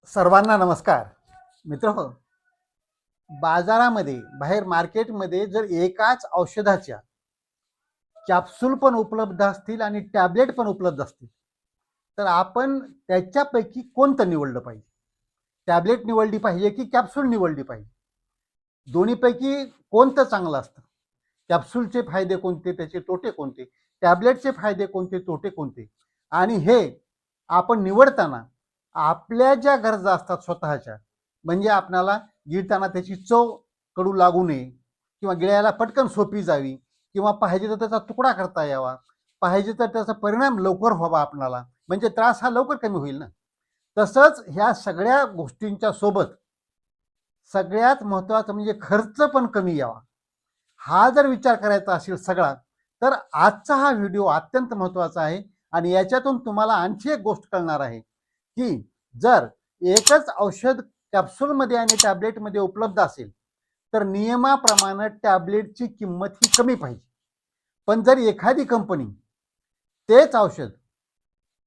सर्वांना नमस्कार मित्रहो. बाजारामध्ये बाहेर मार्केटमध्ये जर एकाच औषधाच्या कॅप्सूल पण उपलब्ध असतील आणि टॅबलेट पण उपलब्ध असतील तर आपण त्याच्यापैकी कोणतं निवडलं पाहिजे? टॅबलेट निवडली पाहिजे की कॅप्सूल निवडली पाहिजे? दोन्हीपैकी कोणतं चांगलं असतं? कॅप्सूलचे फायदे कोणते, त्याचे तोटे कोणते? टॅबलेटचे फायदे कोणते, तोटे कोणते? आणि हे आपण निवडताना आपल्या ज्या गरजा असतात स्वतःच्या, म्हणजे आपल्याला गिळताना त्याची चव कडू लागू नये किंवा गिळायला पटकन सोपी जावी किंवा पाहिजे तर त्याचा तुकडा करता यावा, पाहिजे तर त्याचा परिणाम लवकर व्हावा आपणाला, म्हणजे त्रास हा लवकर कमी होईल ना. तसंच ह्या सगळ्या गोष्टींच्या सोबत सगळ्यात महत्त्वाचं म्हणजे खर्च पण कमी यावा. हा जर विचार करायचा असेल सगळा, तर आजचा हा व्हिडिओ अत्यंत महत्त्वाचा आहे. आणि याच्यातून तुम्हाला आणखी एक गोष्ट कळणार आहे की जर एकच औषध कॅप्सूलमध्ये आणि टॅबलेटमध्ये उपलब्ध असेल तर नियमाप्रमाणे टॅबलेटची किंमत ही कमी पाहिजे. पण जर एखादी कंपनी तेच औषध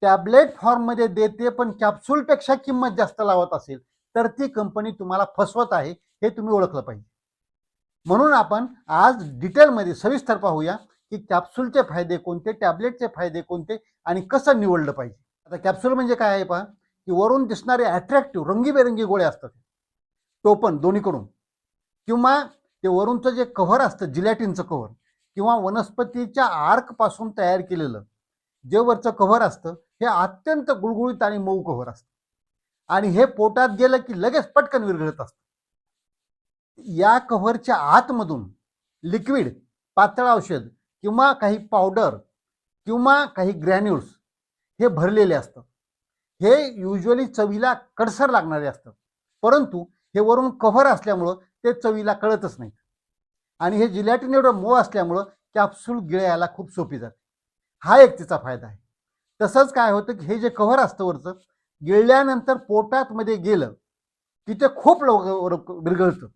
टॅबलेट फॉर्ममध्ये देते पण कॅप्सूलपेक्षा किंमत जास्त लावत असेल तर ती कंपनी तुम्हाला फसवत आहे, हे तुम्ही ओळखलं पाहिजे. म्हणून आपण आज डिटेलमध्ये सविस्तर पाहूया की कॅप्सूलचे फायदे कोणते, टॅबलेटचे फायदे कोणते आणि कसं निवडलं पाहिजे. आता कॅप्सूल म्हणजे काय आहे पहा, की वरून दिसणारे अट्रॅक्टिव्ह रंगीबेरंगी गोळे असतात, टोपण दोन्हीकडून, किंवा ते वरूनचं जे कव्हर असतं जिलॅटिनचं कव्हर किंवा वनस्पतीच्या आर्क पासून तयार केलेलं जे वरचं कव्हर असतं हे अत्यंत गुळगुळीत आणि मऊ कव्हर असतं आणि हे पोटात गेलं की लगेच पटकन विरघळत असतं. या कव्हरच्या आतमधून लिक्विड, पातळ औषध किंवा काही पावडर किंवा काही ग्रॅन्युल्स हे भरलेले असतं. हे युजली चवीला कडसर लागणारे असतात, परंतु हे वरून कव्हर असल्यामुळं ते चवीला कळतच नाही आणि हे जिलॅटिन एवढं मऊ असल्यामुळं कॅप्सूल गिळायला खूप सोपी जाते. हा एक तिचा फायदा आहे. तसंच काय होतं की हे जे कव्हर असतं वरचं, गिळल्यानंतर पोटात मध्ये गेलं की ते खूप लवकर विरघळतं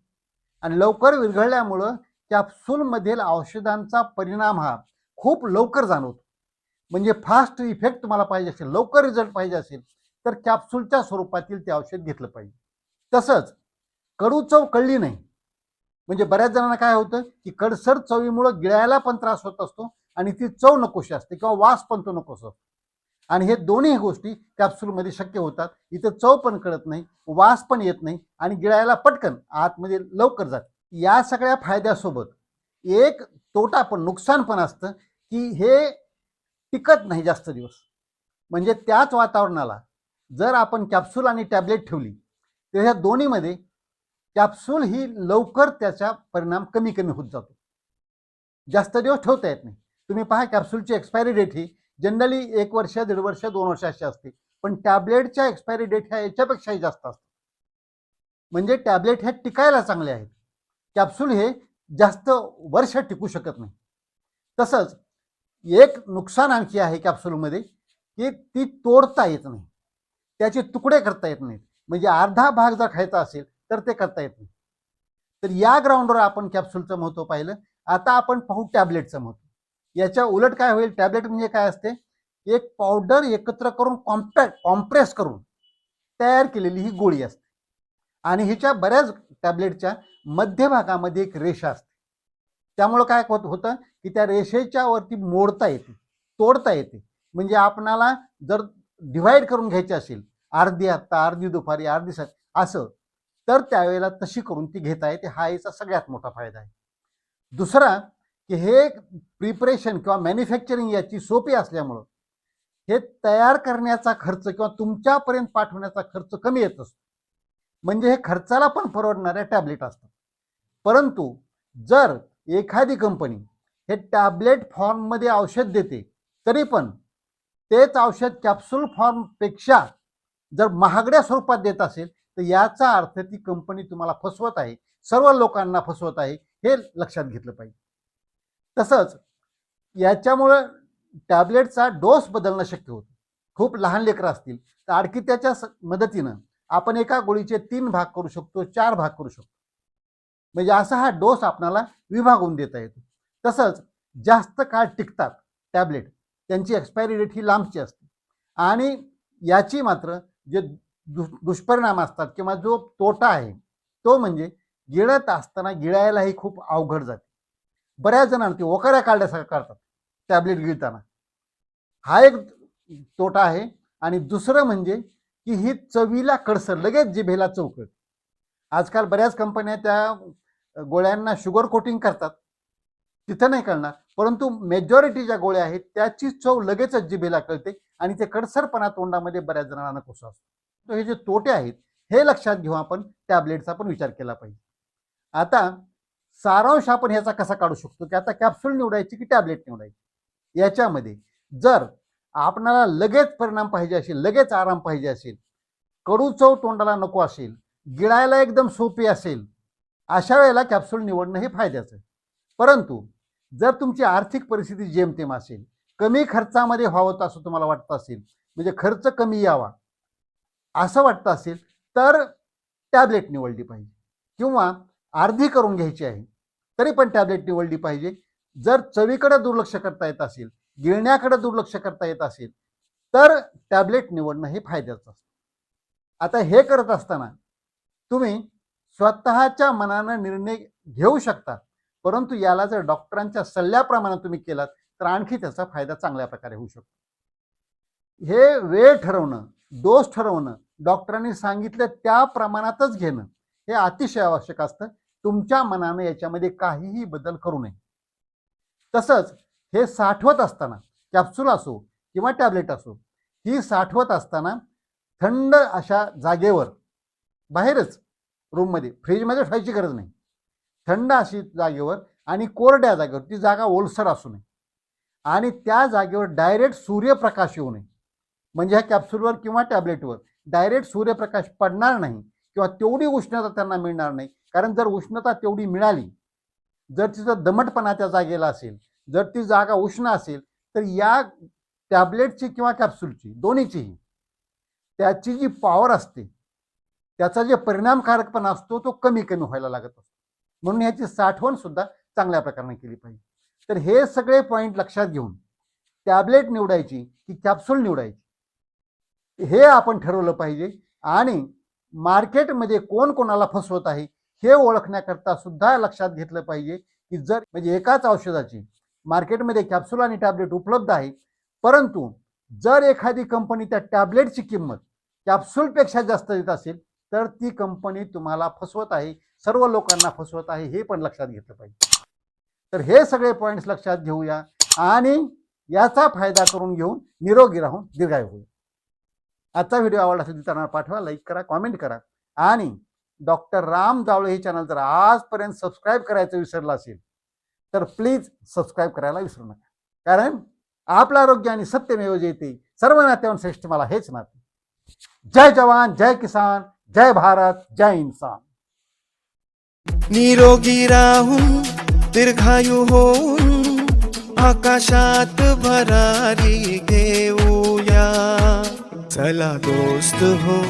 आणि लवकर विरघळल्यामुळं कॅप्सूलमधील औषधांचा परिणाम हा खूप लवकर जाणवतो. म्हणजे फास्ट इफेक्ट तुम्हाला पाहिजे असेल, लवकर रिझल्ट पाहिजे असेल तर कॅप्सूलच्या स्वरूपातील ते औषध घेतलं पाहिजे. तसंच कडू चव कळली नाही, म्हणजे बऱ्याच जणांना काय होतं की कडसर चवीमुळे गिळायला पण त्रास होत असतो आणि ती चव नकोशी असते किंवा वास पण तो नको असतो. आणि हे दोन्ही गोष्टी कॅप्सूलमध्ये शक्य होतात. इथं चव पण कळत नाही, वास पण येत नाही आणि गिळायला पटकन आतमध्ये लवकर जाते. या सगळ्या फायद्यासोबत एक तोटा पण, नुकसान पण असतं की हे टिकत नाही जास्त दिवस. म्हणजे त्याच वातावरणाला जर आपण कॅप्सूल आणि टॅबलेट ठेवली तर ह्या दोन्हीमध्ये कॅप्सूल ही लवकर त्याचा परिणाम कमी कमी होत जातो, जास्त दिवस ठेवता येत नाही. तुम्ही पहा कॅप्सूलची एक्सपायरी डेट ही जनरली 1 वर्ष, 1.5 वर्ष, 2 वर्ष अशी असते, पण टॅबलेटच्या एक्सपायरी डेट ह्या याच्यापेक्षाही जास्त असतात. म्हणजे टॅबलेट हे टिकायला चांगले आहेत, कॅप्सूल हे जास्त वर्ष टिकू शकत नाही. तसंच एक नुकसान आणखी आहे कॅप्सूलमध्ये की ती तोडता येत नाही, त्याचे तुकडे करता येत नाहीत. म्हणजे अर्धा भाग जर खायचा असेल तर ते करता येत नाही. तर या ग्राउंडवर आपण कॅप्सूलचं महत्त्व पाहिलं. आता आपण पाहू टॅबलेटचं महत्त्व. याच्या उलट काय होईल, टॅबलेट म्हणजे काय असते, एक पावडर एकत्र करून कॉम्प्रेस करून तयार केलेली ही गोळी असते आणि हिच्या बऱ्याच टॅबलेटच्या मध्यभागामध्ये एक रेषा असते. त्यामुळं काय होतं की त्या रेषेच्या वरती मोडता येते, तोडता येते. म्हणजे आपणाला जर डिव्हाइड करून घ्यायची असेल, अर्धी आत्ता, अर्धी दुपारी, अर्धी असं, तर त्यावेळेला तशी करून ती घेता येते. हा याचा सगळ्यात मोठा फायदा आहे. दुसरा की हे प्रिपरेशन किंवा मॅन्युफॅक्चरिंग याची सोपी असल्यामुळं हे तयार करण्याचा खर्च किंवा तुमच्यापर्यंत पाठवण्याचा खर्च कमी येत असतो. म्हणजे हे खर्चाला पण परवडणाऱ्या टॅबलेट असतात. परंतु जर एखादी कंपनी हे टॅबलेट फॉर्ममध्ये औषध देते तरी पण तेच औषध कॅप्सूल फॉर्मपेक्षा जर महागड्या स्वरूपात देत असेल तर याचा अर्थ ती कंपनी तुम्हाला फसवत आहे, सर्व लोकांना फसवत आहे, हे लक्षात घेतलं पाहिजे. तसंच याच्यामुळं टॅबलेटचा डोस बदलणं शक्य होतं. खूप लहान लेकरं असतील तर आणखी त्याच्या मदतीनं आपण एका गोळीचे 3 भाग करू शकतो, 4 भाग करू शकतो. म्हणजे असा हा डोस आपल्याला विभागून देता येतो. तसंच जास्त काळ टिकतात टॅबलेट, त्यांची एक्सपायरी डेट ही लांबची असते. आणि याची मात्र जे दुष्परिणाम असतात किंवा जो तोटा आहे तो म्हणजे गिळत असताना गिळायलाही खूप अवघड जाते. बऱ्याच जणांना ते ओकाऱ्या काढल्यासारखं करतात टॅबलेट गिळताना, हा एक तोटा आहे. आणि दुसरं म्हणजे की ही चवीला कडसर, लगेच जिभेला चौकट. आजकाल बऱ्याच कंपन्या त्या गोळ्यांना शुगर कोटिंग करतात, तिथं नाही कळणार, परंतु मेजॉरिटी ज्या गोळ्या आहेत त्याची चव लगेचच जिभेला कळते आणि ते कडसरपणा तोंडामध्ये बऱ्याच जणांना नकोसा असतो. तर हे जे तोटे आहेत हे लक्षात घेऊन आपण टॅबलेटचा पण विचार केला पाहिजे. आता सारांश आपण ह्याचा कसा काढू शकतो की आता कॅप्सूल निवडायची की टॅबलेट निवडायची. याच्यामध्ये जर आपणाला लगेच परिणाम पाहिजे असेल, लगेच आराम पाहिजे असेल, कडू चव तोंडाला नको असेल, गिळायला एकदम सोपी असेल, अशा वेळेला कॅप्सूल निवडणं हे फायद्याचं आहे. परंतु जर तुमची आर्थिक परिस्थिती जेमतेम असेल, कमी खर्चामध्ये व्हावं असं तुम्हाला वाटतं असेल, म्हणजे खर्च कमी यावा असं वाटतं असेल, तर टॅबलेट निवडली पाहिजे. किंवा अर्धी करून घ्यायची आहे तरी पण टॅबलेट निवडली पाहिजे. जर चवीकडे दुर्लक्ष करता येत असेल, गिळण्याकडे दुर्लक्ष करता येत असेल, तर टॅबलेट निवडणं हे फायद्याचं असतं. आता हे करत असताना तुम्ही स्वतःच्या मनानं निर्णय घेऊ शकता, परंतु याला जर डॉक्टरांच्या सल्ल्याप्रमाणे तुम्ही केलात तर आणखी त्याचा फायदा चांगल्या प्रकारे होऊ शकतो. हे वेळ ठरवणं, डोस ठरवणं, डॉक्टरांनी सांगितलं त्या प्रमाणातच घेणं हे अतिशय आवश्यक असतं. तुमच्या मनानं याच्यामध्ये काहीही बदल करू नये. तसंच हे साठवत असताना, कॅप्सूल असो किंवा टॅबलेट असो, ही साठवत असताना थंड अशा जागेवर, बाहेरच रूममध्ये, फ्रीजमध्ये ठेवायची गरज नाही, थंड अशी जागेवर आणि कोरड्या जागेवर, ती जागा ओलसर असू नये आणि त्या जागेवर डायरेक्ट सूर्यप्रकाश येऊ नये. म्हणजे ह्या कॅप्सूलवर किंवा टॅबलेटवर डायरेक्ट सूर्यप्रकाश पडणार नाही किंवा तेवढी उष्णता त्यांना मिळणार नाही. कारण जर उष्णता तेवढी मिळाली, जर तिचं दमटपणा त्या जागेला असेल, जर ती जागा उष्ण असेल, तर या टॅबलेटची किंवा कॅप्सूलची, दोन्हीचीही, त्याची जी पॉवर असते, त्याचा जे परिणामकारकपणा असतो तो कमी कमी व्हायला लागत असतो. म्हणून याची साठवण सुद्धा चांगल्या प्रकारे केली पाहिजे. तर हे सगळे पॉईंट लक्षात घेऊन टॅबलेट निवडायची की कॅप्सूल निवडायची हे आपण ठरवलं पाहिजे. आणि मार्केटमध्ये कोण कोणाला फसवत आहे हे ओळखण्याकरता सुद्धा लक्षात घेतलं पाहिजे की जर म्हणजे एकाच औषधाची मार्केटमध्ये कॅप्सूल आणि टॅबलेट उपलब्ध आहे, परंतु जर एखादी कंपनी त्या टॅबलेटची किंमत कॅप्सूलपेक्षा जास्त देत असेल तर ती कंपनी तुम्हाला फसवत आहे, सर्व लोकांना फसवत आहे, हे पण लक्षात घेतलं पाहिजे. तर हे सगळे पॉईंट्स लक्षात घेऊया आणि याचा फायदा करून घेऊन निरोगी राहून दीर्घायू होईल. आजचा व्हिडिओ आवडला असेल तर पाठवा, लाईक करा, कॉमेंट करा आणि डॉक्टर राम जावळे हे चॅनल जर आजपर्यंत सबस्क्राईब करायचं विसरलं असेल तर प्लीज सबस्क्राईब करायला विसरू नका. कारण आपलं आरोग्य आणि सत्यमेव जयते, सर्व नात्यावर श्रेष्ठ मला हेच नाते. जय जवान, जय किसान, जय भारत, जय इंसान. निरोगी राहून दीर्घायू होऊन आकाशात भरारी घेऊया. चला दोस्त हो,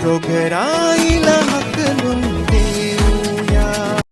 रोगराईला हाकलून